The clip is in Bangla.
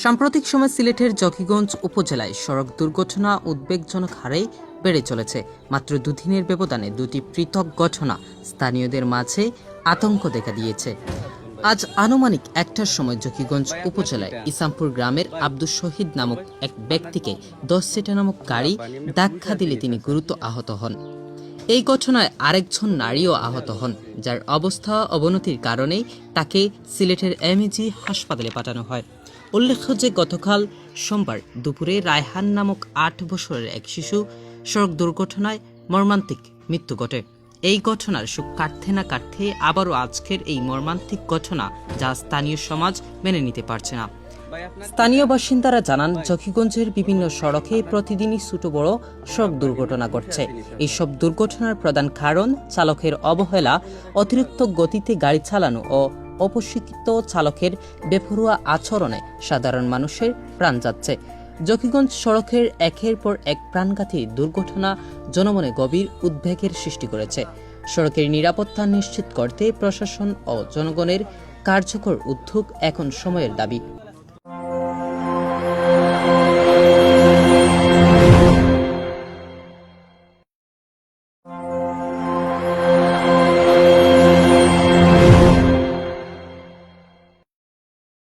সাম্প্রতিক সময় সিলেটের জকিগঞ্জ উপজেলায় সড়ক দুর্ঘটনা উদ্বেগজনক হারে বেড়ে চলেছে। মাত্র দুদিনের ব্যবধানে দুটি পৃথক ঘটনা স্থানীয়দের মাঝে আতঙ্ক দেখা দিয়েছে। আজ আনুমানিক ১টার সময় জকিগঞ্জ উপজেলায় ইসামপুর গ্রামের আব্দুল শহীদ নামক এক ব্যক্তিকে 10 সিটা নামক গাড়ি ধাক্কা দিলে তিনি গুরুতর আহত হন। এই ঘটনায় আরেকজন নারীও আহত হন, যার অবস্থা অবনতির কারণেই তাকে সিলেটের এমএজি হাসপাতালে পাঠানো হয়। উল্লেখ্য যে গতকাল সোমবার দুপুরে রায়হান নামক ৮ বছরের এক শিশু সড়ক দুর্ঘটনায় মর্মান্তিক মৃত্যু ঘটে। এই ঘটনার সুখ কাটতে না কাটতে আবারও আজকের এই মর্মান্তিক ঘটনা, যা স্থানীয় সমাজ মেনে নিতে পারছে না। স্থানীয় বাসিন্দারা জানান, জকিগঞ্জের বিভিন্ন সড়কে প্রতিদিনই ছোট বড় সড়ক দুর্ঘটনা ঘটছে। এইসব দুর্ঘটনার প্রধান কারণ চালকের অবহেলা, অতিরিক্ত গতিতে গাড়ি চালানো ও অপ্রশিক্ষিত চালকের বেপরোয়া আচরণে সাধারণ মানুষের প্রাণ যাচ্ছে। জকিগঞ্জ সড়কের একের পর এক প্রাণঘাতী দুর্ঘটনা জনমনে গভীর উদ্বেগের সৃষ্টি করেছে। সড়কের নিরাপত্তা নিশ্চিত করতে প্রশাসন ও জনগণের কার্যকর উদ্যোগ এখন সময়ের দাবি।